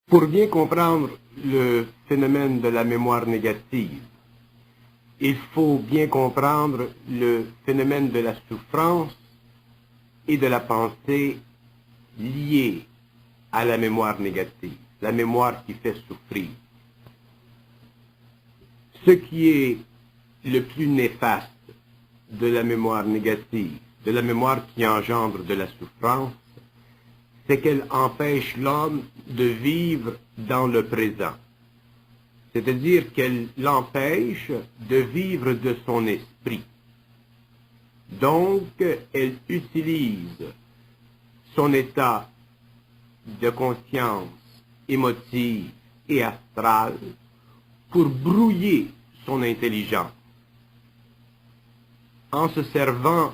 Pour bien comprendre le phénomène de la mémoire négative, il faut bien comprendre le phénomène de la souffrance et de la pensée liée à la mémoire négative, la mémoire qui fait souffrir. Ce qui est le plus néfaste de la mémoire négative, de la mémoire qui engendre de la souffrance, c'est qu'elle empêche l'homme de vivre dans le présent. C'est-à-dire qu'elle l'empêche de vivre de son esprit. Donc, elle utilise son état de conscience émotive et astrale pour brouiller son intelligence, en se servant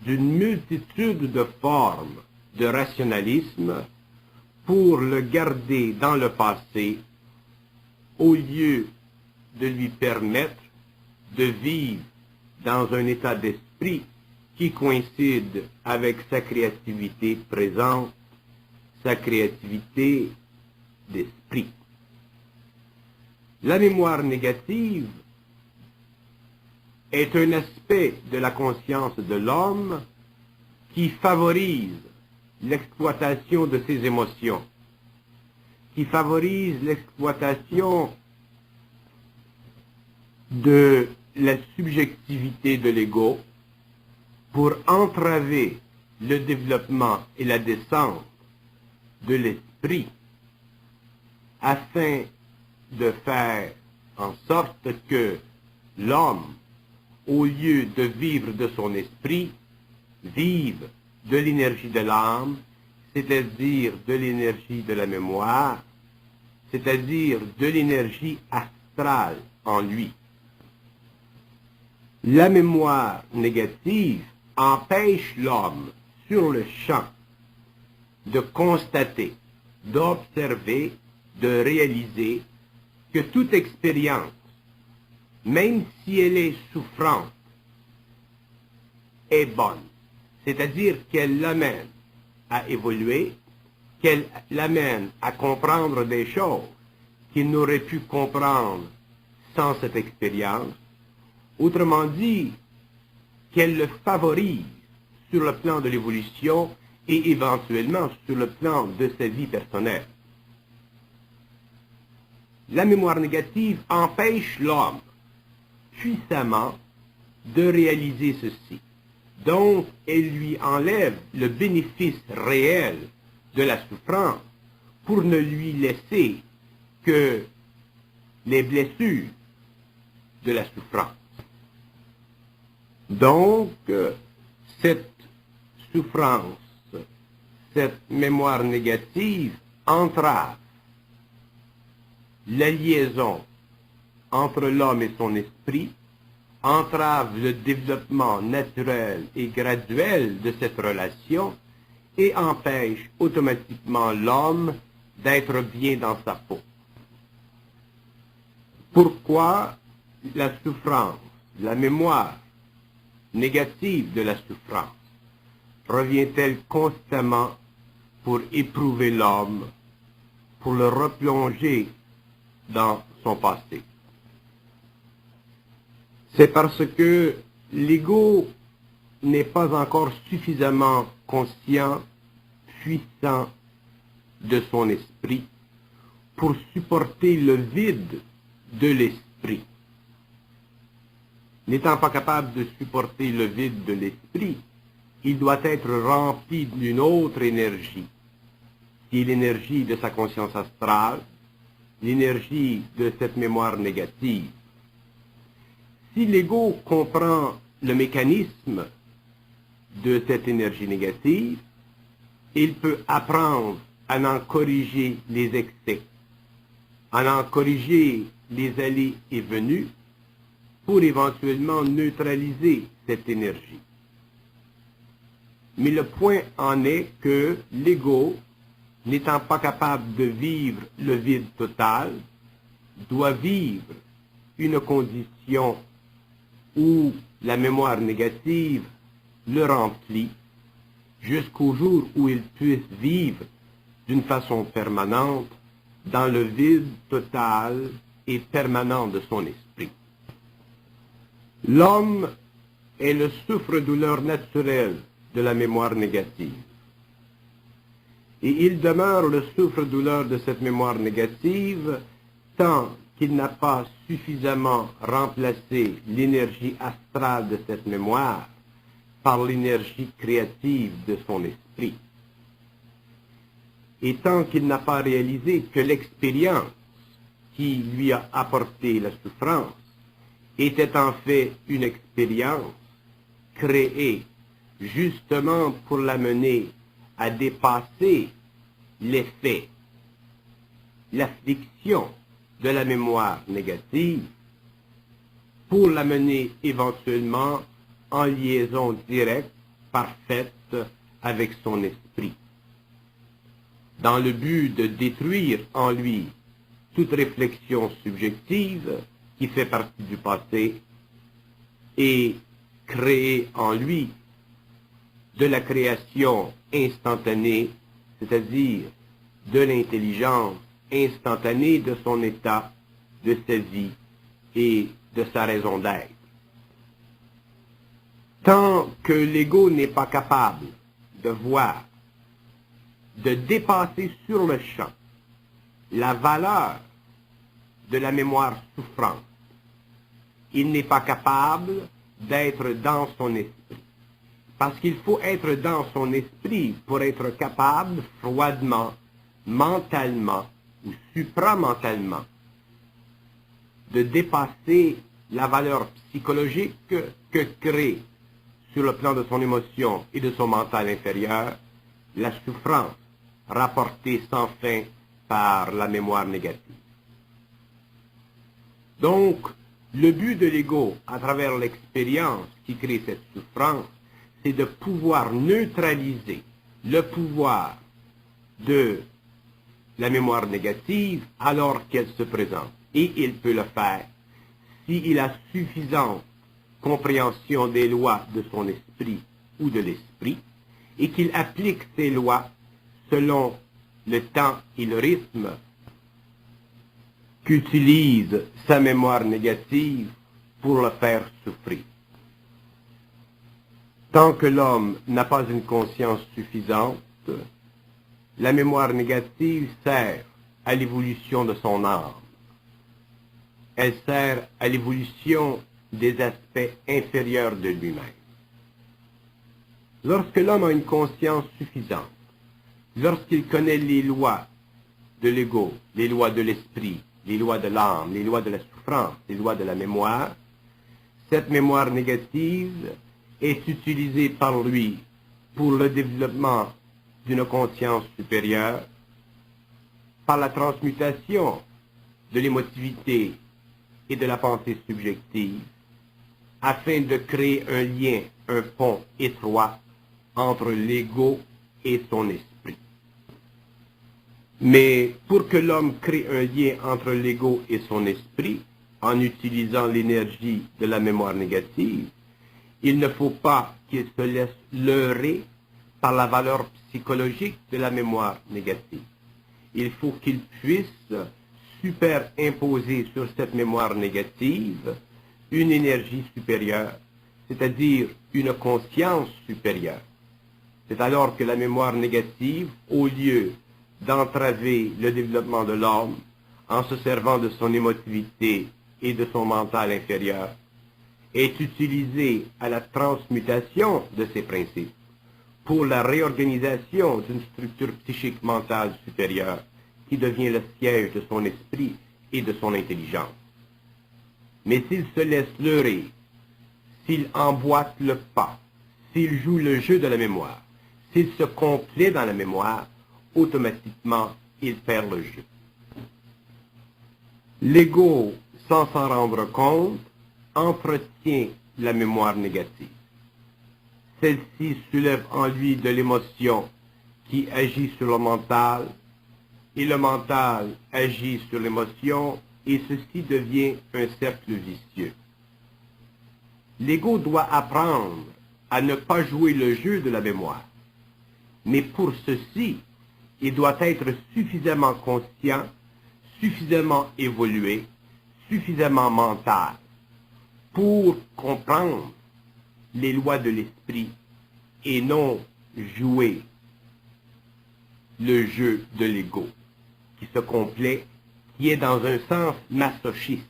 d'une multitude de formes de rationalisme pour le garder dans le passé au lieu de lui permettre de vivre dans un état d'esprit qui coïncide avec sa créativité présente, sa créativité d'esprit. La mémoire négative est un aspect de la conscience de l'homme qui favorise l'exploitation de ses émotions, qui favorise l'exploitation de la subjectivité de l'ego pour entraver le développement et la descente de l'esprit afin de faire en sorte que l'homme, au lieu de vivre de son esprit, vive de l'énergie de l'âme, c'est-à-dire de l'énergie de la mémoire, c'est-à-dire de l'énergie astrale en lui. La mémoire négative empêche l'homme sur le champ de constater, d'observer, de réaliser que toute expérience, même si elle est souffrante, est bonne. C'est-à-dire qu'elle l'amène à évoluer, qu'elle l'amène à comprendre des choses qu'il n'aurait pu comprendre sans cette expérience. Autrement dit, qu'elle le favorise sur le plan de l'évolution et éventuellement sur le plan de sa vie personnelle. La mémoire négative empêche l'homme puissamment de réaliser ceci. Donc, elle lui enlève le bénéfice réel de la souffrance pour ne lui laisser que les blessures de la souffrance. Donc, cette souffrance, cette mémoire négative entrave la liaison entre l'homme et son esprit, entrave le développement naturel et graduel de cette relation et empêche automatiquement l'homme d'être bien dans sa peau. Pourquoi la souffrance, la mémoire négative de la souffrance revient-elle constamment pour éprouver l'homme, pour le replonger dans son passé? C'est parce que l'ego n'est pas encore suffisamment conscient, puissant de son esprit pour supporter le vide de l'esprit. N'étant pas capable de supporter le vide de l'esprit, il doit être rempli d'une autre énergie, qui est l'énergie de sa conscience astrale, l'énergie de cette mémoire négative. Si l'ego comprend le mécanisme de cette énergie négative, il peut apprendre à en corriger les excès, à en corriger les allées et venues pour éventuellement neutraliser cette énergie. Mais le point en est que l'ego, n'étant pas capable de vivre le vide total, doit vivre une condition où la mémoire négative le remplit jusqu'au jour où il puisse vivre d'une façon permanente dans le vide total et permanent de son esprit. L'homme est le souffre-douleur naturel de la mémoire négative. Et il demeure le souffre-douleur de cette mémoire négative tant qu'il n'a pas suffisamment remplacé l'énergie astrale de cette mémoire par l'énergie créative de son esprit. Et tant qu'il n'a pas réalisé que l'expérience qui lui a apporté la souffrance était en fait une expérience créée justement pour l'amener à dépasser l'effet, l'affliction de la mémoire négative, pour l'amener éventuellement en liaison directe, parfaite avec son esprit, dans le but de détruire en lui toute réflexion subjective qui fait partie du passé et créer en lui de la création instantanée, c'est-à-dire de l'intelligence instantanée de son état, de sa vie et de sa raison d'être. Tant que l'ego n'est pas capable de voir, de dépasser sur le champ la valeur de la mémoire souffrante, il n'est pas capable d'être dans son esprit. Parce qu'il faut être dans son esprit pour être capable froidement, mentalement ou supramentalement de dépasser la valeur psychologique que crée sur le plan de son émotion et de son mental inférieur la souffrance rapportée sans fin par la mémoire négative. Donc, le but de l'ego, à travers l'expérience qui crée cette souffrance, c'est de pouvoir neutraliser le pouvoir de la mémoire négative alors qu'elle se présente. Et il peut le faire s'il a suffisante compréhension des lois de son esprit ou de l'esprit et qu'il applique ces lois selon le temps et le rythme qu'utilise sa mémoire négative pour le faire souffrir. Tant que l'homme n'a pas une conscience suffisante, la mémoire négative sert à l'évolution de son âme. Elle sert à l'évolution des aspects inférieurs de lui-même. Lorsque l'homme a une conscience suffisante, lorsqu'il connaît les lois de l'ego, les lois de l'esprit, les lois de l'âme, les lois de la souffrance, les lois de la mémoire, cette mémoire négative est utilisée par lui pour le développement d'une conscience supérieure, par la transmutation de l'émotivité et de la pensée subjective, afin de créer un lien, un pont étroit entre l'ego et son esprit. Mais pour que l'homme crée un lien entre l'ego et son esprit, en utilisant l'énergie de la mémoire négative, il ne faut pas qu'il se laisse leurrer par la valeur psychologique de la mémoire négative. Il faut qu'il puisse superimposer sur cette mémoire négative une énergie supérieure, c'est-à-dire une conscience supérieure. C'est alors que la mémoire négative, au lieu d'entraver le développement de l'homme en se servant de son émotivité et de son mental inférieur, est utilisée à la transmutation de ces principes pour la réorganisation d'une structure psychique mentale supérieure qui devient le siège de son esprit et de son intelligence. Mais s'il se laisse leurrer, s'il emboîte le pas, s'il joue le jeu de la mémoire, s'il se complaît dans la mémoire, automatiquement, il perd le jeu. L'ego, sans s'en rendre compte, entretient la mémoire négative. Celle-ci soulève en lui de l'émotion qui agit sur le mental, et le mental agit sur l'émotion, et ceci devient un cercle vicieux. L'ego doit apprendre à ne pas jouer le jeu de la mémoire. Mais pour ceci, il doit être suffisamment conscient suffisamment évolué, suffisamment mental pour comprendre les lois de l'esprit et non jouer le jeu de l'ego qui se complaît, qui est dans un sens masochiste.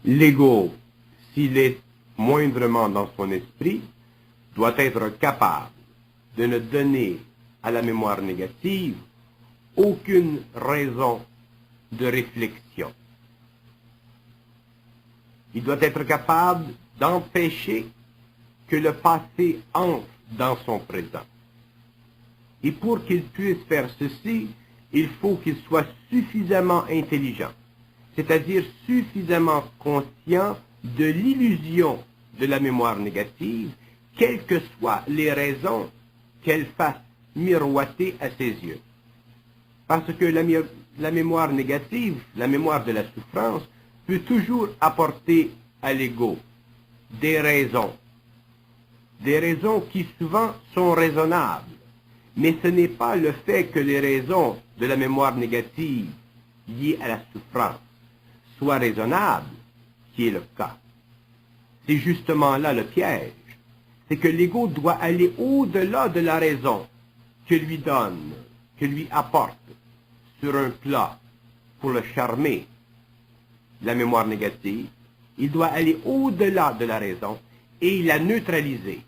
L'ego, s'il est moindrement dans son esprit, doit être capable de ne donner à la mémoire négative aucune raison de réflexion. Il doit être capable d'empêcher que le passé entre dans son présent. Et pour qu'il puisse faire ceci, il faut qu'il soit suffisamment intelligent, c'est-à-dire suffisamment conscient de l'illusion de la mémoire négative, quelles que soient les raisons qu'elle fasse miroiter à ses yeux. Parce que la mémoire négative, la mémoire de la souffrance, peut toujours apporter à l'ego des raisons qui souvent sont raisonnables. Mais ce n'est pas le fait que les raisons de la mémoire négative liées à la souffrance soient raisonnables qui est le cas. C'est justement là le piège. C'est que l'ego doit aller au-delà de la raison que lui donne, que lui apporte sur un plat pour le charmer, la mémoire négative. Il doit aller au-delà de la raison et la neutraliser,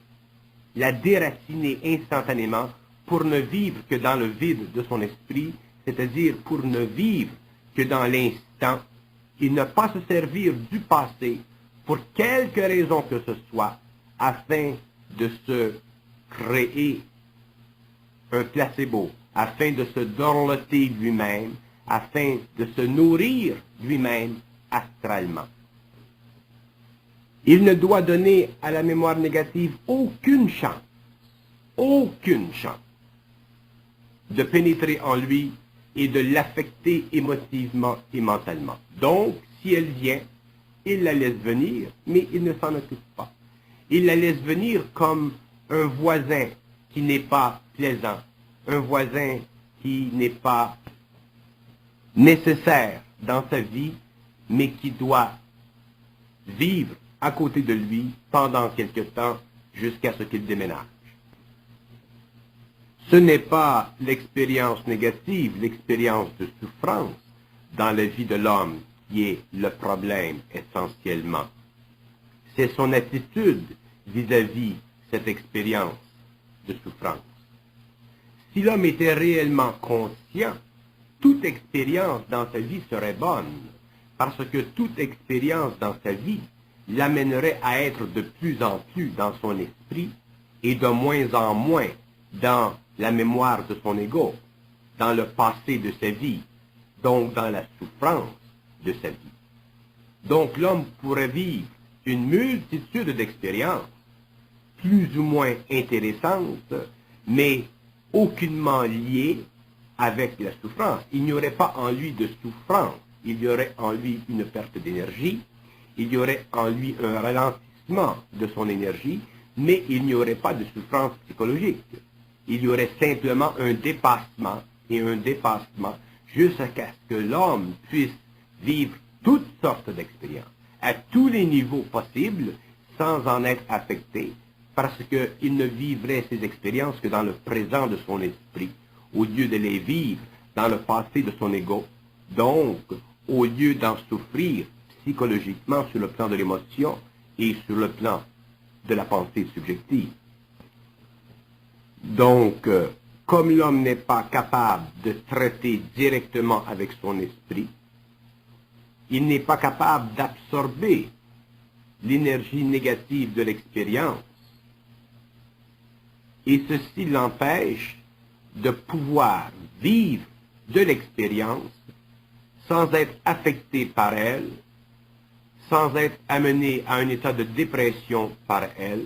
la déraciner instantanément pour ne vivre que dans le vide de son esprit, c'est-à-dire pour ne vivre que dans l'instant et ne pas se servir du passé pour quelque raison que ce soit afin de se créer un placebo, afin de se dorloter lui-même, afin de se nourrir lui-même astralement. Il ne doit donner à la mémoire négative aucune chance de pénétrer en lui et de l'affecter émotivement et mentalement. Donc, si elle vient, il la laisse venir, mais il ne s'en occupe pas. Il la laisse venir comme un voisin qui n'est pas plaisant, un voisin qui n'est pas nécessaire dans sa vie, mais qui doit vivre à côté de lui pendant quelque temps jusqu'à ce qu'il déménage. Ce n'est pas l'expérience négative, l'expérience de souffrance dans la vie de l'homme qui est le problème essentiellement. C'est son attitude vis-à-vis cette expérience de souffrance. Si l'homme était réellement conscient, toute expérience dans sa vie serait bonne, parce que toute expérience dans sa vie l'amènerait à être de plus en plus dans son esprit et de moins en moins dans la mémoire de son ego, dans le passé de sa vie, donc dans la souffrance de sa vie. Donc l'homme pourrait vivre une multitude d'expériences, plus ou moins intéressantes, mais aucunement liées avec la souffrance. Il n'y aurait pas en lui de souffrance, il y aurait en lui une perte d'énergie, il y aurait en lui un ralentissement de son énergie, mais il n'y aurait pas de souffrance psychologique. Il y aurait simplement un dépassement et un dépassement jusqu'à ce que l'homme puisse vivre toutes sortes d'expériences, à tous les niveaux possibles, sans en être affecté, parce qu'il ne vivrait ces expériences que dans le présent de son esprit, au lieu de les vivre dans le passé de son ego. Donc, au lieu d'en souffrir psychologiquement sur le plan de l'émotion et sur le plan de la pensée subjective. Donc, comme l'homme n'est pas capable de traiter directement avec son esprit, il n'est pas capable d'absorber l'énergie négative de l'expérience, et ceci l'empêche de pouvoir vivre de l'expérience sans être affecté par elle, sans être amené à un état de dépression par elle.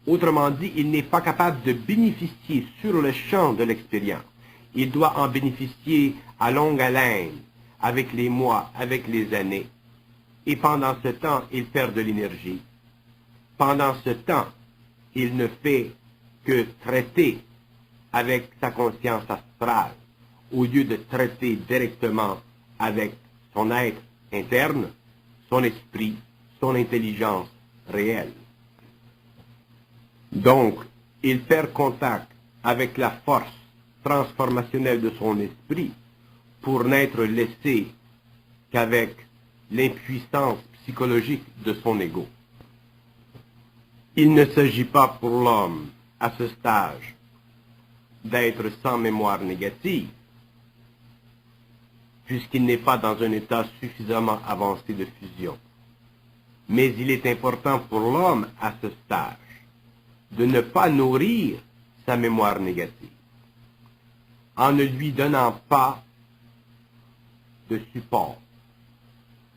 Autrement dit, il n'est pas capable de bénéficier sur le champ de l'expérience. Il doit en bénéficier à longue haleine, avec les mois, avec les années. Et pendant ce temps, il perd de l'énergie. Pendant ce temps, il ne fait que traiter avec sa conscience astrale au lieu de traiter directement avec son être interne, son esprit, son intelligence réelle. Donc, il perd contact avec la force transformationnelle de son esprit pour n'être laissé qu'avec l'impuissance psychologique de son ego. Il ne s'agit pas pour l'homme, à ce stage, d'être sans mémoire négative, puisqu'il n'est pas dans un état suffisamment avancé de fusion. Mais il est important pour l'homme, à ce stage, de ne pas nourrir sa mémoire négative, en ne lui donnant pas de support,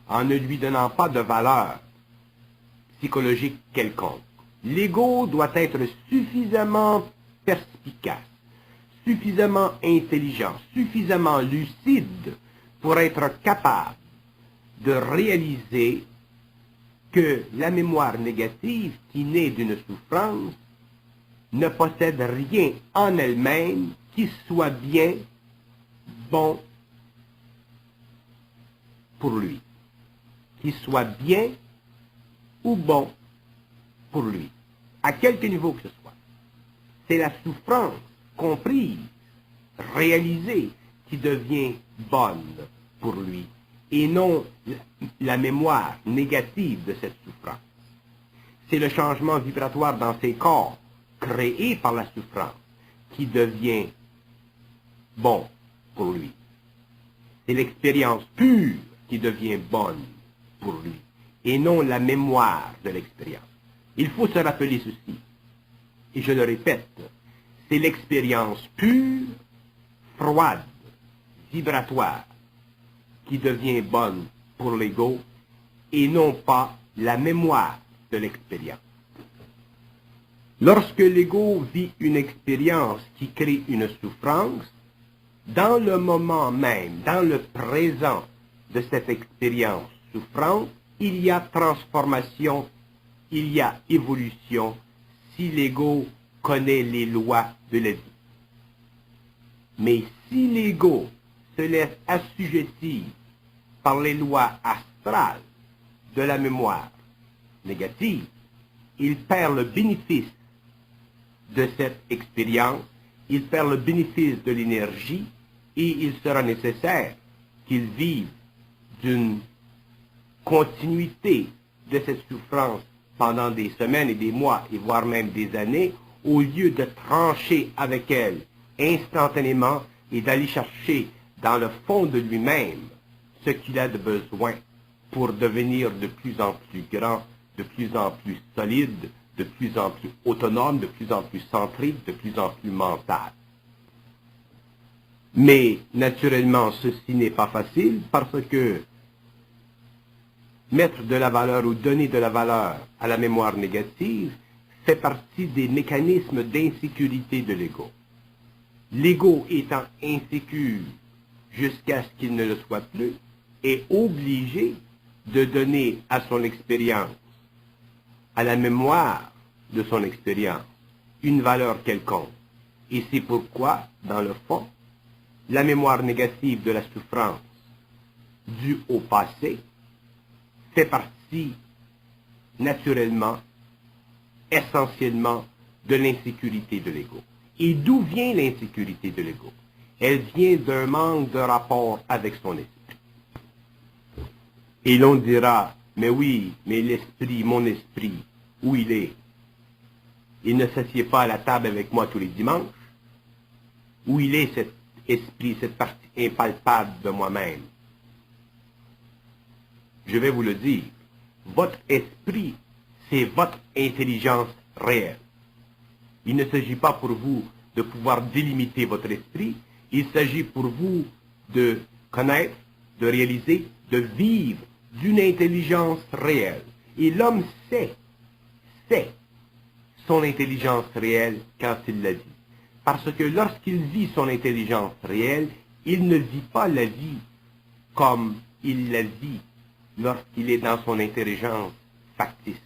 en ne lui donnant pas de valeur psychologique quelconque. L'ego doit être suffisamment perspicace, suffisamment intelligent, suffisamment lucide pour être capable de réaliser que la mémoire négative qui naît d'une souffrance ne possède rien en elle-même qui soit bien bon pour lui, qui soit bien ou bon pour lui, à quelque niveau que ce soit. C'est la souffrance comprise, réalisée, qui devient bonne pour lui, et non la mémoire négative de cette souffrance. C'est le changement vibratoire dans ses corps, créé par la souffrance, qui devient bon pour lui. C'est l'expérience pure qui devient bonne pour lui, et non la mémoire de l'expérience. Il faut se rappeler ceci, et je le répète, c'est l'expérience pure, froide, vibratoire, qui devient bonne pour l'ego, et non pas la mémoire de l'expérience. Lorsque l'ego vit une expérience qui crée une souffrance, dans le moment même, dans le présent de cette expérience souffrante, il y a transformation, il y a évolution, si l'ego connaît les lois de la vie. Mais si l'ego se laisse assujettir par les lois astrales de la mémoire négative, il perd le bénéfice de cette expérience, il perd le bénéfice de l'énergie, et il sera nécessaire qu'il vive d'une continuité de cette souffrance pendant des semaines et des mois, et voire même des années, au lieu de trancher avec elle instantanément et d'aller chercher dans le fond de lui-même ce qu'il a de besoin pour devenir de plus en plus grand, de plus en plus solide, de plus en plus autonome, de plus en plus centré, de plus en plus mental. Mais naturellement, ceci n'est pas facile parce que mettre de la valeur ou donner de la valeur à la mémoire négative fait partie des mécanismes d'insécurité de l'ego. L'ego étant insécure jusqu'à ce qu'il ne le soit plus, est obligé de donner à son expérience, à la mémoire de son expérience, une valeur quelconque. Et c'est pourquoi, dans le fond, la mémoire négative de la souffrance due au passé fait partie naturellement, essentiellement, de l'insécurité de l'ego. Et d'où vient l'insécurité de l'ego? Elle vient d'un manque de rapport avec son esprit. Et l'on dira, mais oui, mais l'esprit, mon esprit, où il est? Il ne s'assied pas à la table avec moi tous les dimanches? Où il est cet esprit, cette partie impalpable de moi-même? Je vais vous le dire, votre esprit, c'est votre intelligence réelle. Il ne s'agit pas pour vous de pouvoir délimiter votre esprit, il s'agit pour vous de connaître, de réaliser, de vivre d'une intelligence réelle. Et l'homme sait son intelligence réelle quand il la vit. Parce que lorsqu'il vit son intelligence réelle, il ne vit pas la vie comme il la vit lorsqu'il est dans son intelligence factice,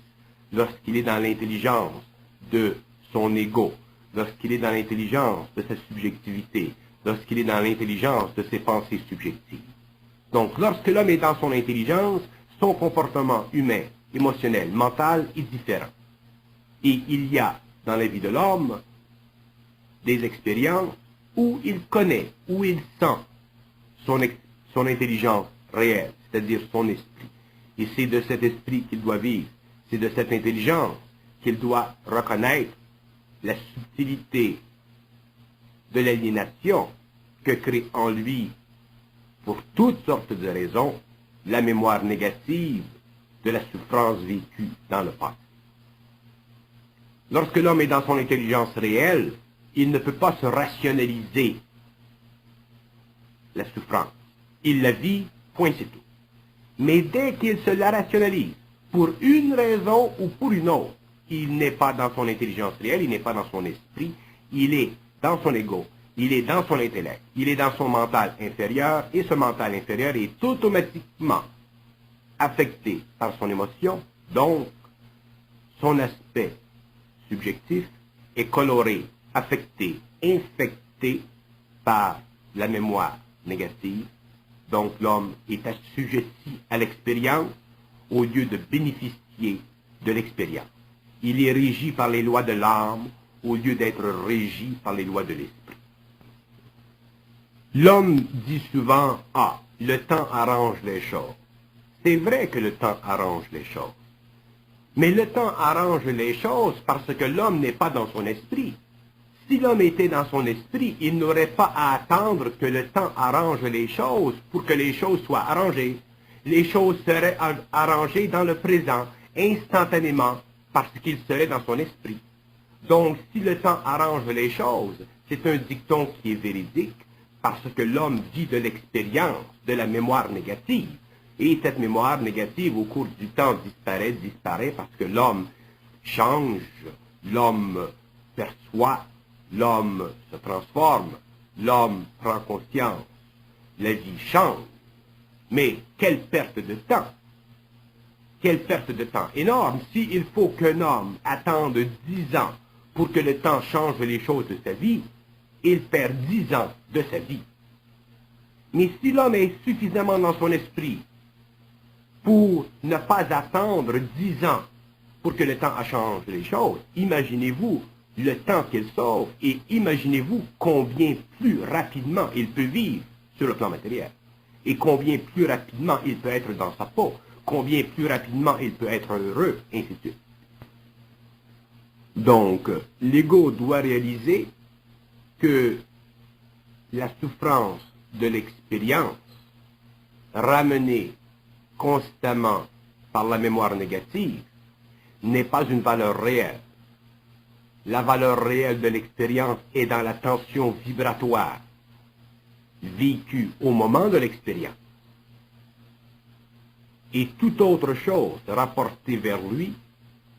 lorsqu'il est dans l'intelligence de son ego, lorsqu'il est dans l'intelligence de sa subjectivité, lorsqu'il est dans l'intelligence de ses pensées subjectives. Donc, lorsque l'homme est dans son intelligence, son comportement humain, émotionnel, mental est différent. Et il y a dans la vie de l'homme des expériences où il connaît, où il sent son intelligence réelle, c'est-à-dire son esprit. Et c'est de cet esprit qu'il doit vivre, c'est de cette intelligence qu'il doit reconnaître la subtilité de l'aliénation que crée en lui, pour toutes sortes de raisons, la mémoire négative de la souffrance vécue dans le passé. Lorsque l'homme est dans son intelligence réelle, il ne peut pas se rationaliser la souffrance. Il la vit, point c'est tout. Mais dès qu'il se la rationalise, pour une raison ou pour une autre, il n'est pas dans son intelligence réelle, il n'est pas dans son esprit, il est dans son ego, il est dans son intellect, il est dans son mental inférieur, et ce mental inférieur est automatiquement affecté par son émotion, donc son aspect subjectif est coloré, affecté, infecté par la mémoire négative. Donc l'homme est assujetti à l'expérience au lieu de bénéficier de l'expérience. Il est régi par les lois de l'âme au lieu d'être régi par les lois de l'esprit. L'homme dit souvent « Ah, le temps arrange les choses ». C'est vrai que le temps arrange les choses. Mais le temps arrange les choses parce que l'homme n'est pas dans son esprit. Si l'homme était dans son esprit, il n'aurait pas à attendre que le temps arrange les choses pour que les choses soient arrangées. Les choses seraient arrangées dans le présent, instantanément, parce qu'il serait dans son esprit. Donc, si le temps arrange les choses, c'est un dicton qui est véridique, parce que l'homme vit de l'expérience, de la mémoire négative. Et cette mémoire négative, au cours du temps, disparaît, parce que l'homme change, l'homme perçoit, l'homme se transforme, l'homme prend conscience, la vie change. Mais quelle perte de temps! Quelle perte de temps énorme! S'il faut qu'un homme attende 10 ans pour que le temps change les choses de sa vie, il perd 10 ans de sa vie. Mais si l'homme est suffisamment dans son esprit pour ne pas attendre 10 ans pour que le temps change les choses, imaginez-vous le temps qu'il sauve et imaginez-vous combien plus rapidement il peut vivre sur le plan matériel et combien plus rapidement il peut être dans sa peau, combien plus rapidement il peut être heureux, ainsi de suite. Donc, l'ego doit réaliser que la souffrance de l'expérience ramenée constamment par la mémoire négative n'est pas une valeur réelle. La valeur réelle de l'expérience est dans la tension vibratoire vécue au moment de l'expérience. Et toute autre chose rapportée vers lui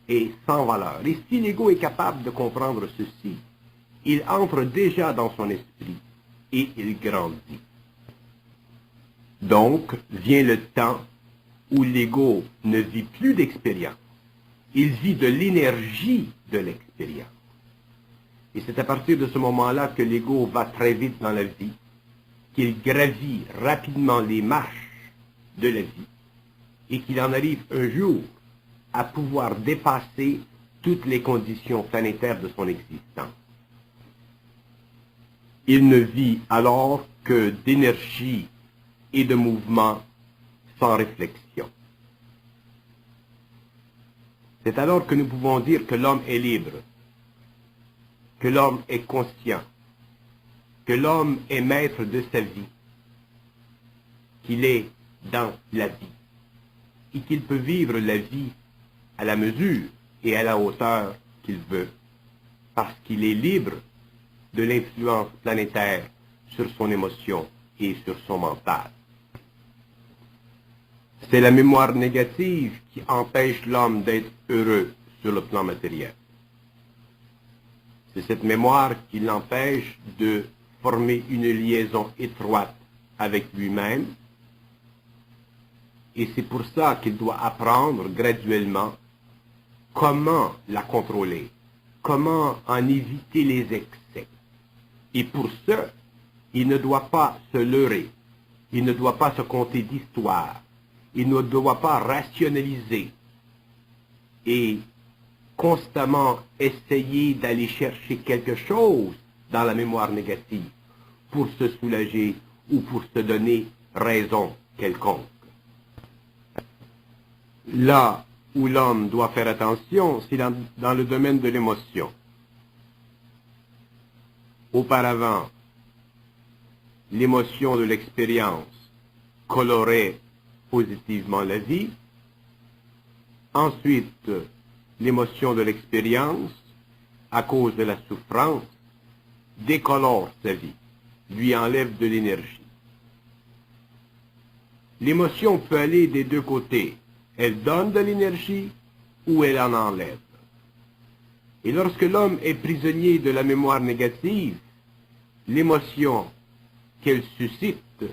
est sans valeur. Et si l'ego est capable de comprendre ceci, il entre déjà dans son esprit et il grandit. Donc vient le temps où l'ego ne vit plus d'expérience. Il vit de l'énergie de l'expérience. Et c'est à partir de ce moment-là que l'ego va très vite dans la vie, qu'il gravit rapidement les marches de la vie, et qu'il en arrive un jour à pouvoir dépasser toutes les conditions planétaires de son existence. Il ne vit alors que d'énergie et de mouvement sans réflexion. C'est alors que nous pouvons dire que l'homme est libre, que l'homme est conscient, que l'homme est maître de sa vie, qu'il est dans la vie, et qu'il peut vivre la vie à la mesure et à la hauteur qu'il veut, parce qu'il est libre de l'influence planétaire sur son émotion et sur son mental. C'est la mémoire négative qui empêche l'homme d'être heureux sur le plan matériel. C'est cette mémoire qui l'empêche de former une liaison étroite avec lui-même. Et c'est pour ça qu'il doit apprendre graduellement comment la contrôler, comment en éviter les excès. Et pour ce, Il ne doit pas se leurrer. Il ne doit pas se conter d'histoires. Il ne doit pas rationaliser et constamment essayer d'aller chercher quelque chose dans la mémoire négative pour se soulager ou pour se donner raison quelconque. Là où l'homme doit faire attention, c'est dans le domaine de l'émotion. Auparavant, l'émotion de l'expérience colorait positivement la vie. Ensuite, l'émotion de l'expérience, à cause de la souffrance, décolore sa vie, lui enlève de l'énergie. L'émotion peut aller des deux côtés. Elle donne de l'énergie ou elle en enlève. Et lorsque l'homme est prisonnier de la mémoire négative, l'émotion qu'elle suscite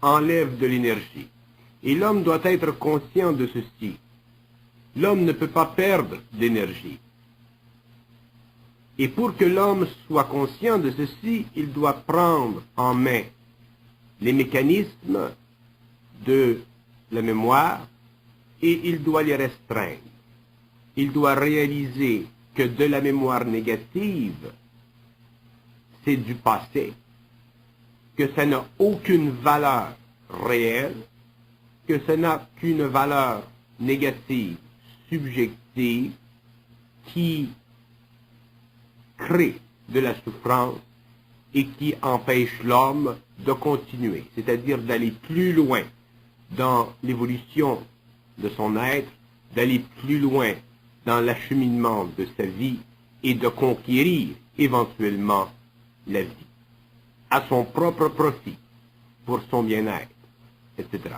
enlève de l'énergie. Et l'homme doit être conscient de ceci. L'homme ne peut pas perdre d'énergie. Et pour que l'homme soit conscient de ceci, il doit prendre en main les mécanismes de la mémoire et il doit les restreindre. Il doit réaliser que de la mémoire négative, c'est du passé, que ça n'a aucune valeur réelle, que ça n'a qu'une valeur négative, subjective, qui crée de la souffrance et qui empêche l'homme de continuer, c'est-à-dire d'aller plus loin dans l'évolution de son être, d'aller plus loin dans l'acheminement de sa vie et de conquérir éventuellement la vie, à son propre profit, pour son bien-être, etc.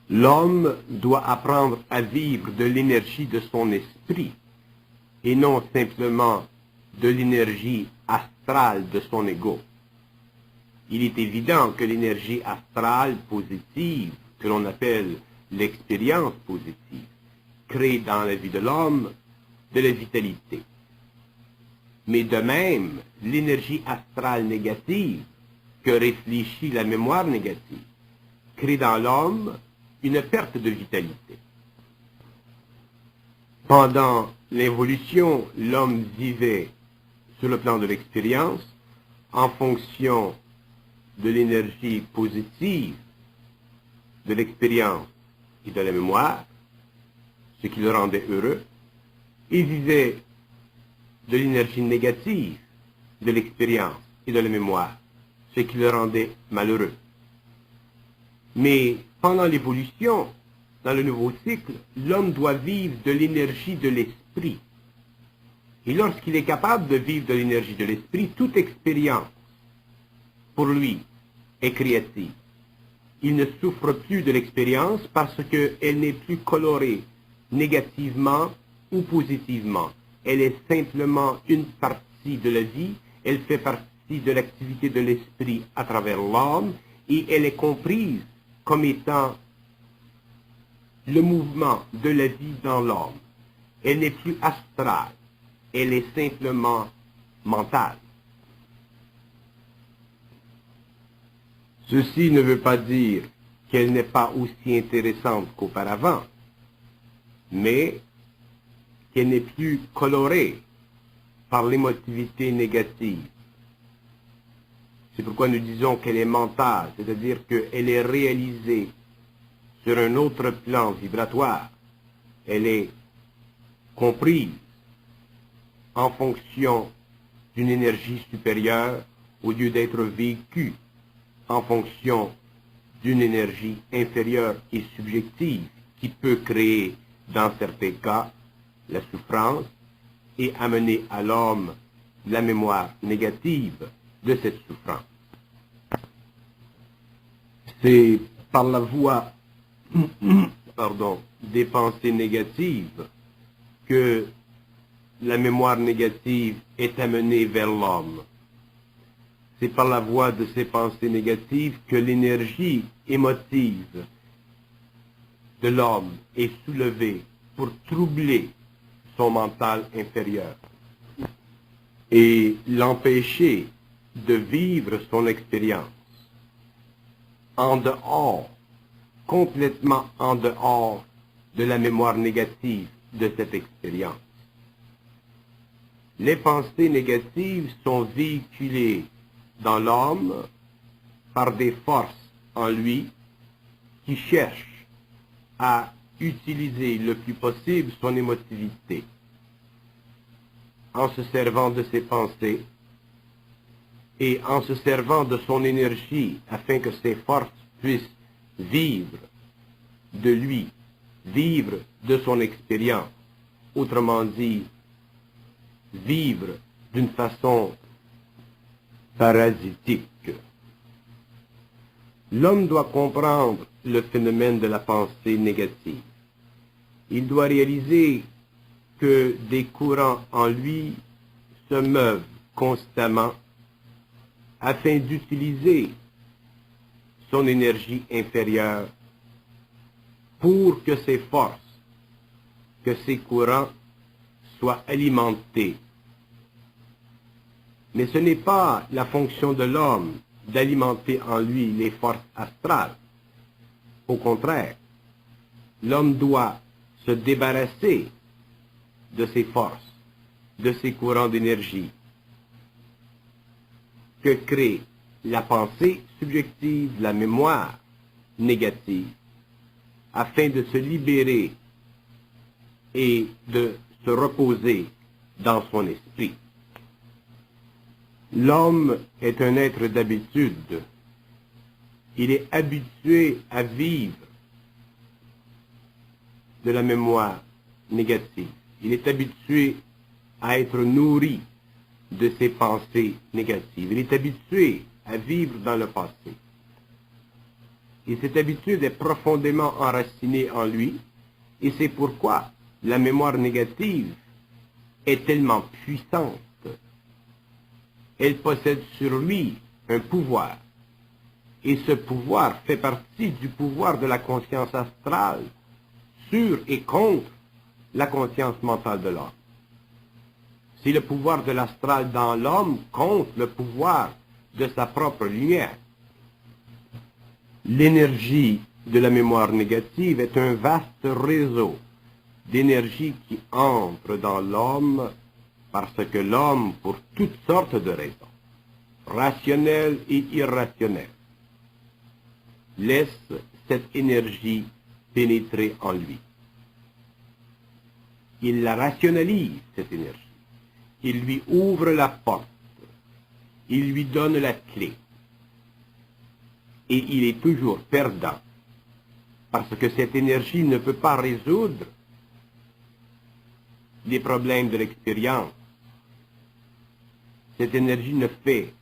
L'homme doit apprendre à vivre de l'énergie de son esprit et non simplement de l'énergie astrale de son ego. Il est évident que l'énergie astrale positive, que l'on appelle l'expérience positive, crée dans la vie de l'homme de la vitalité. Mais de même, l'énergie astrale négative, que réfléchit la mémoire négative, crée dans l'homme une perte de vitalité. Pendant l'évolution, l'homme vivait sur le plan de l'expérience en fonction de l'énergie positive de l'expérience et de la mémoire, ce qui le rendait heureux. Il vivait de l'énergie négative de l'expérience et de la mémoire, ce qui le rendait malheureux. Mais pendant l'évolution, dans le nouveau cycle, l'homme doit vivre de l'énergie de l'esprit. Et lorsqu'il est capable de vivre de l'énergie de l'esprit, toute expérience, pour lui, est créative. Il ne souffre plus de l'expérience parce qu'elle n'est plus colorée négativement ou positivement. Elle est simplement une partie de la vie, elle fait partie de l'activité de l'esprit à travers l'homme et elle est comprise comme étant le mouvement de la vie dans l'homme. Elle n'est plus astrale, elle est simplement mentale. Ceci ne veut pas dire qu'elle n'est pas aussi intéressante qu'auparavant, mais qu'elle n'est plus colorée par l'émotivité négative. C'est pourquoi nous disons qu'elle est mentale, c'est-à-dire qu'elle est réalisée sur un autre plan vibratoire. Elle est comprise en fonction d'une énergie supérieure au lieu d'être vécue en fonction d'une énergie inférieure et subjective qui peut créer, dans certains cas, la souffrance et amener à l'homme la mémoire négative de cette souffrance. C'est par la voie des pensées négatives que la mémoire négative est amenée vers l'homme. C'est par la voie de ces pensées négatives que l'énergie émotive de l'homme est soulevée pour troubler son mental inférieur et l'empêcher de vivre son expérience en dehors, complètement en dehors de la mémoire négative de cette expérience. Les pensées négatives sont véhiculées dans l'homme par des forces en lui qui cherchent à utiliser le plus possible son émotivité. En se servant de ses pensées et en se servant de son énergie afin que ses forces puissent vivre de lui, vivre de son expérience, autrement dit, vivre d'une façon parasitique. L'homme doit comprendre le phénomène de la pensée négative. Il doit réaliser que des courants en lui se meuvent constamment afin d'utiliser son énergie inférieure pour que ses forces, que ses courants soient alimentés. Mais ce n'est pas la fonction de l'homme d'alimenter en lui les forces astrales. Au contraire, l'homme doit se débarrasser de ses forces, de ses courants d'énergie que crée la pensée subjective, la mémoire négative, afin de se libérer et de se reposer dans son esprit. L'homme est un être d'habitude. Il est habitué à vivre de la mémoire négative. Il est habitué à être nourri de ses pensées négatives. Il est habitué à vivre dans le passé. Et cette habitude est profondément enracinée en lui, et c'est pourquoi la mémoire négative est tellement puissante. Elle possède sur lui un pouvoir, et ce pouvoir fait partie du pouvoir de la conscience astrale sur et contre la conscience mentale de l'homme. C'est le pouvoir de l'astral dans l'homme contre le pouvoir de sa propre lumière. L'énergie de la mémoire négative est un vaste réseau d'énergie qui entre dans l'homme parce que l'homme, pour toutes sortes de raisons, rationnelles et irrationnelles, laisse cette énergie pénétrer en lui. Il la rationalise, cette énergie. Il lui ouvre la porte. Il lui donne la clé. Et il est toujours perdant, parce que cette énergie ne peut pas résoudre les problèmes de l'expérience. Cette énergie ne fait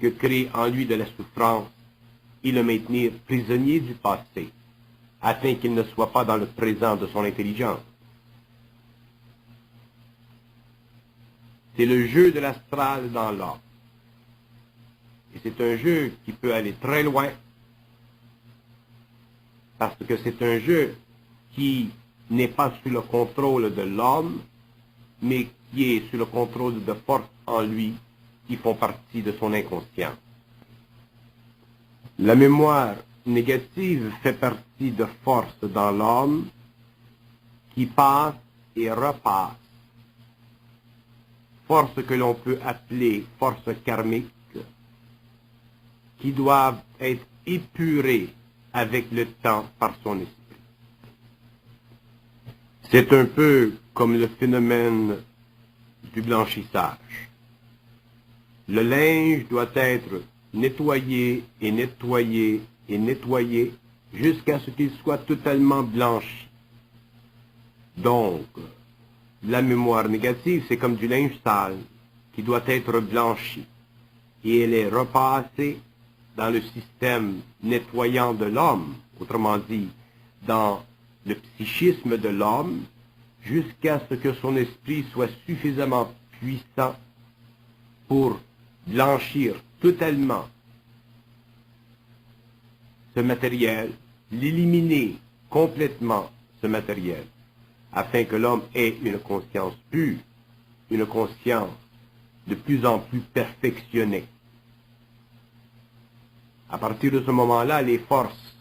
que créer en lui de la souffrance et le maintenir prisonnier du passé, afin qu'il ne soit pas dans le présent de son intelligence. C'est le jeu de l'astral dans l'homme. Et c'est un jeu qui peut aller très loin, parce que c'est un jeu qui n'est pas sous le contrôle de l'homme, mais qui est sous le contrôle de forces en lui qui font partie de son inconscient. La mémoire négative fait partie de forces dans l'homme qui passent et repassent. Forces que l'on peut appeler forces karmiques, qui doivent être épurées avec le temps par son esprit. C'est un peu comme le phénomène du blanchissage. Le linge doit être nettoyé et nettoyé et nettoyé jusqu'à ce qu'il soit totalement blanchi. Donc, la mémoire négative, c'est comme du linge sale qui doit être blanchi. Et elle est repassée dans le système nettoyant de l'homme, autrement dit, dans le psychisme de l'homme, jusqu'à ce que son esprit soit suffisamment puissant pour blanchir totalement ce matériel, l'éliminer complètement ce matériel, afin que l'homme ait une conscience pure, une conscience de plus en plus perfectionnée. À partir de ce moment-là, les forces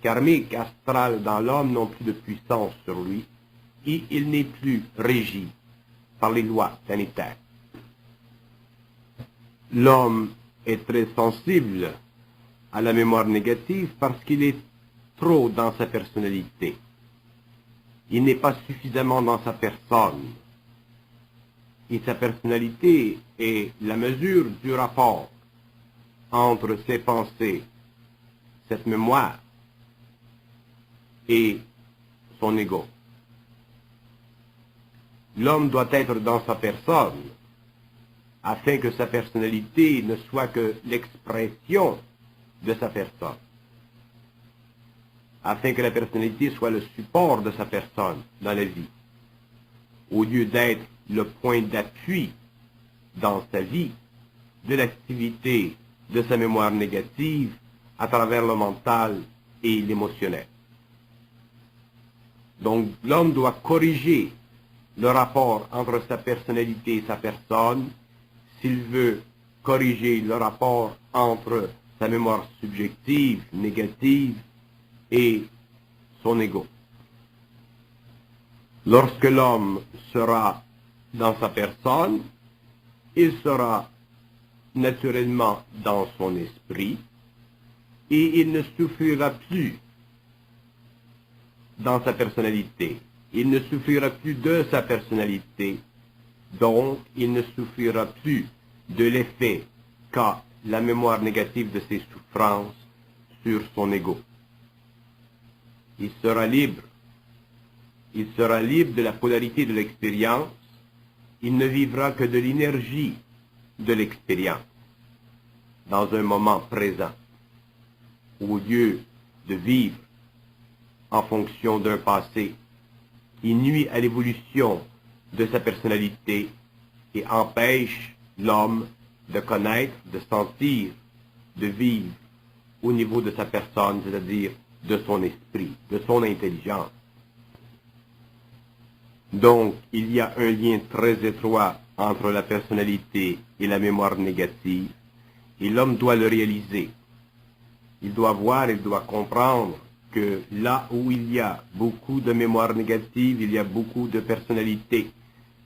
karmiques astrales dans l'homme n'ont plus de puissance sur lui et il n'est plus régi par les lois sanitaires. L'homme est très sensible à la mémoire négative parce qu'il est trop dans sa personnalité. Il n'est pas suffisamment dans sa personne. Et sa personnalité est la mesure du rapport entre ses pensées, cette mémoire, et son ego. L'homme doit être dans sa personne afin que sa personnalité ne soit que l'expression de sa personne, afin que la personnalité soit le support de sa personne dans la vie, au lieu d'être le point d'appui dans sa vie de l'activité de sa mémoire négative à travers le mental et l'émotionnel. Donc l'homme doit corriger le rapport entre sa personnalité et sa personne s'il veut corriger le rapport entre sa mémoire subjective, négative et son ego. Lorsque l'homme sera dans sa personne, il sera naturellement dans son esprit et il ne souffrira plus dans sa personnalité. Il ne souffrira plus de sa personnalité, donc il ne souffrira plus de l'effet qu'a la mémoire négative de ses souffrances sur son ego. Il sera libre. Il sera libre de la polarité de l'expérience. Il ne vivra que de l'énergie de l'expérience dans un moment présent, au lieu de vivre en fonction d'un passé qui nuit à l'évolution de sa personnalité et empêche l'homme de connaître, de sentir, de vivre au niveau de sa personne, c'est-à-dire de son esprit, de son intelligence. Donc, il y a un lien très étroit entre la personnalité et la mémoire négative, et l'homme doit le réaliser. Il doit voir, il doit comprendre que là où il y a beaucoup de mémoire négative, il y a beaucoup de personnalité.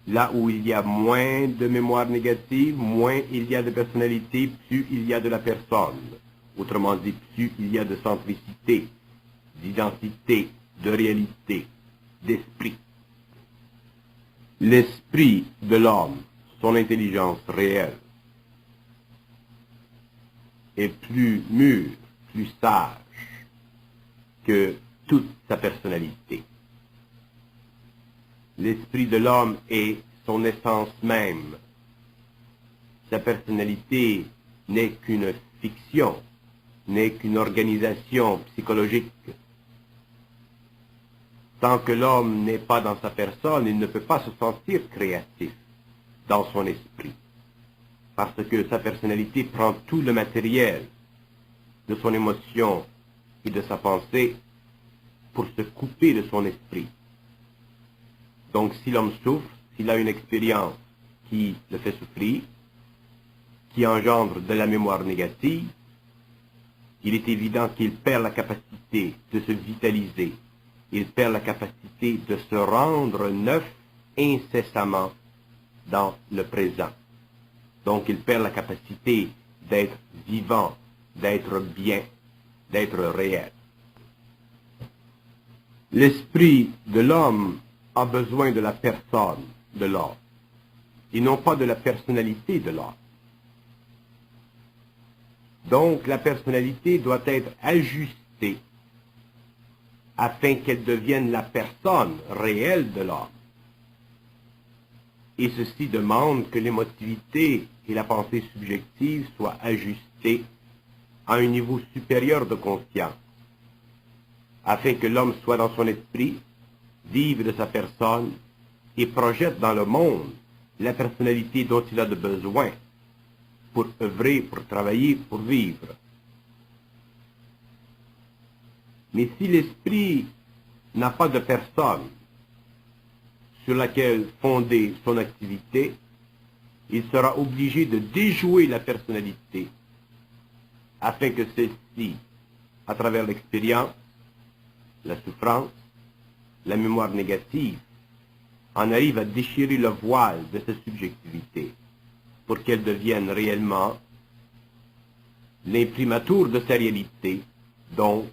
Là où il y a moins de mémoire négative, moins il y a de personnalité, plus il y a de la personne. Autrement dit, plus il y a de centricité, d'identité, de réalité, d'esprit. L'esprit de l'homme, son intelligence réelle, est plus mûr, plus sage que toute sa personnalité. L'esprit de l'homme est son essence même. Sa personnalité n'est qu'une fiction, n'est qu'une organisation psychologique. Tant que l'homme n'est pas dans sa personne, il ne peut pas se sentir créatif dans son esprit, parce que sa personnalité prend tout le matériel de son émotion et de sa pensée pour se couper de son esprit. Donc si l'homme souffre, s'il a une expérience qui le fait souffrir, qui engendre de la mémoire négative, il est évident qu'il perd la capacité de se vitaliser, il perd la capacité de se rendre neuf incessamment dans le présent. Donc il perd la capacité d'être vivant, d'être bien, d'être réel. L'esprit de l'homme a besoin de la personne de l'homme, et non pas de la personnalité de l'homme. Donc la personnalité doit être ajustée afin qu'elle devienne la personne réelle de l'homme. Et ceci demande que l'émotivité et la pensée subjective soient ajustées à un niveau supérieur de conscience, afin que l'homme soit dans son esprit, vive de sa personne et projette dans le monde la personnalité dont il a de besoin pour œuvrer, pour travailler, pour vivre. Mais si l'esprit n'a pas de personne sur laquelle fonder son activité, il sera obligé de déjouer la personnalité afin que celle-ci, à travers l'expérience, la souffrance, la mémoire négative, en arrive à déchirer le voile de sa subjectivité pour qu'elle devienne réellement l'imprimatur de sa réalité, donc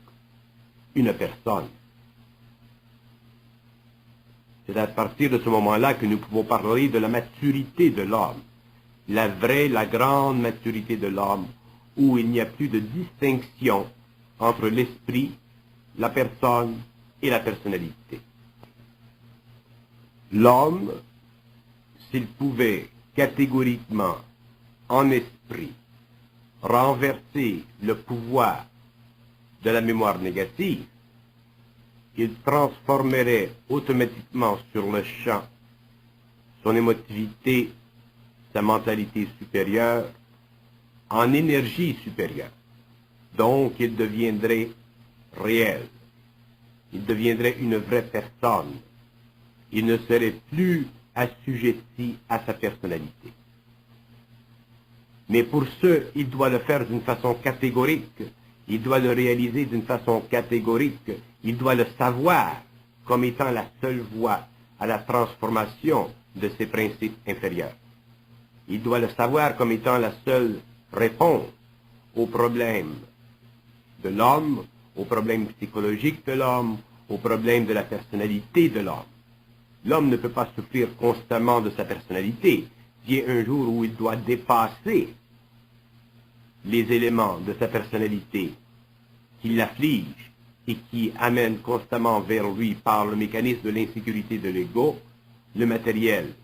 une personne. C'est à partir de ce moment-là que nous pouvons parler de la maturité de l'homme, la vraie, la grande maturité de l'homme, où il n'y a plus de distinction entre l'esprit, la personne et la personnalité. L'homme, s'il pouvait catégoriquement, en esprit, renverser le pouvoir de la mémoire négative, il transformerait automatiquement sur le champ son émotivité, sa mentalité supérieure, en énergie supérieure. Donc, il deviendrait réel. Il deviendrait une vraie personne. Il ne serait plus assujetti à sa personnalité. Mais pour ce, il doit le faire d'une façon catégorique. Il doit le réaliser d'une façon catégorique. Il doit le savoir comme étant la seule voie à la transformation de ses principes inférieurs. Il doit le savoir comme étant la seule réponse aux problèmes de l'homme, aux problèmes psychologiques de l'homme, aux problèmes de la personnalité de l'homme. L'homme ne peut pas souffrir constamment de sa personnalité. Il y a un jour où il doit dépasser les éléments de sa personnalité qui l'affligent et qui amènent constamment vers lui par le mécanisme de l'insécurité de l'ego, le matériel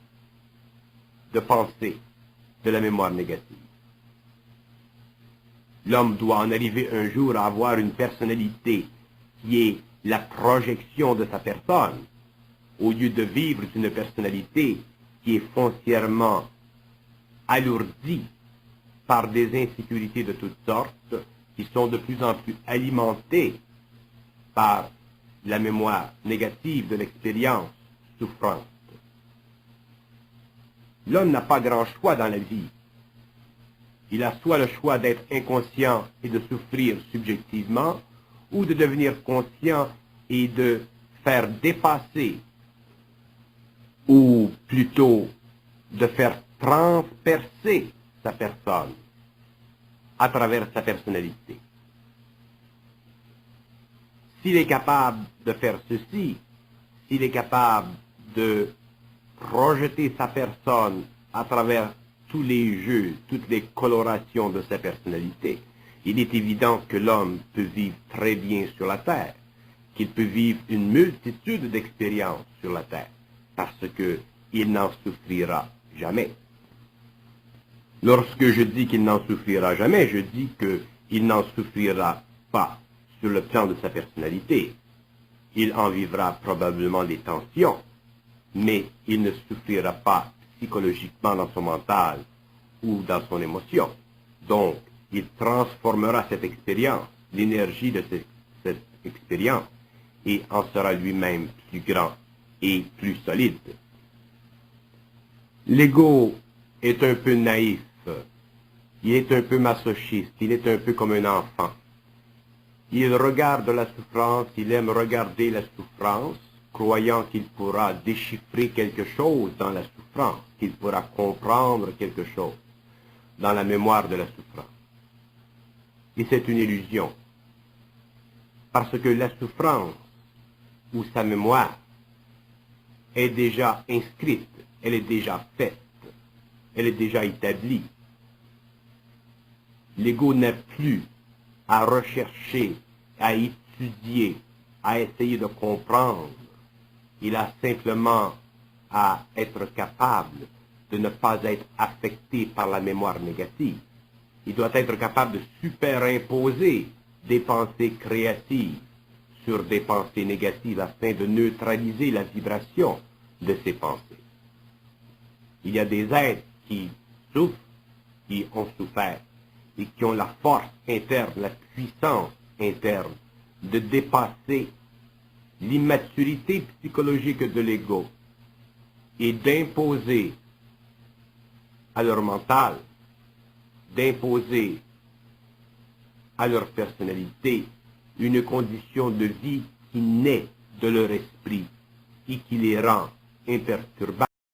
de pensée de la mémoire négative. L'homme doit en arriver un jour à avoir une personnalité qui est la projection de sa personne, au lieu de vivre d'une personnalité qui est foncièrement alourdie par des insécurités de toutes sortes, qui sont de plus en plus alimentées par la mémoire négative de l'expérience souffrante. L'homme n'a pas grand choix dans la vie. Il a soit le choix d'être inconscient et de souffrir subjectivement, ou de devenir conscient et de faire dépasser, ou plutôt de faire transpercer sa personne à travers sa personnalité. S'il est capable de faire ceci, s'il est capable de projeter sa personne à travers tous les jeux, toutes les colorations de sa personnalité, il est évident que l'homme peut vivre très bien sur la Terre, qu'il peut vivre une multitude d'expériences sur la Terre, parce qu'il n'en souffrira jamais. Lorsque je dis qu'il n'en souffrira jamais, je dis qu'il n'en souffrira pas sur le plan de sa personnalité. Il en vivra probablement des tensions, mais il ne souffrira pas psychologiquement dans son mental ou dans son émotion. Donc, il transformera cette expérience, l'énergie de cette expérience, et en sera lui-même plus grand et plus solide. L'ego est un peu naïf, il est un peu masochiste, il est un peu comme un enfant. Il regarde la souffrance, il aime regarder la souffrance, croyant qu'il pourra déchiffrer quelque chose dans la souffrance, qu'il pourra comprendre quelque chose dans la mémoire de la souffrance. Et c'est une illusion, parce que la souffrance ou sa mémoire est déjà inscrite, elle est déjà faite, elle est déjà établie. L'ego n'a plus à rechercher, à étudier, à essayer de comprendre. Il a simplement à être capable de ne pas être affecté par la mémoire négative. Il doit être capable de superimposer des pensées créatives sur des pensées négatives afin de neutraliser la vibration de ces pensées. Il y a des êtres qui souffrent, qui ont souffert, et qui ont la force interne, la puissance interne de dépasser l'immaturité psychologique de l'ego et d'imposer à leur mental, d'imposer à leur personnalité une condition de vie qui naît de leur esprit et qui les rend imperturbables.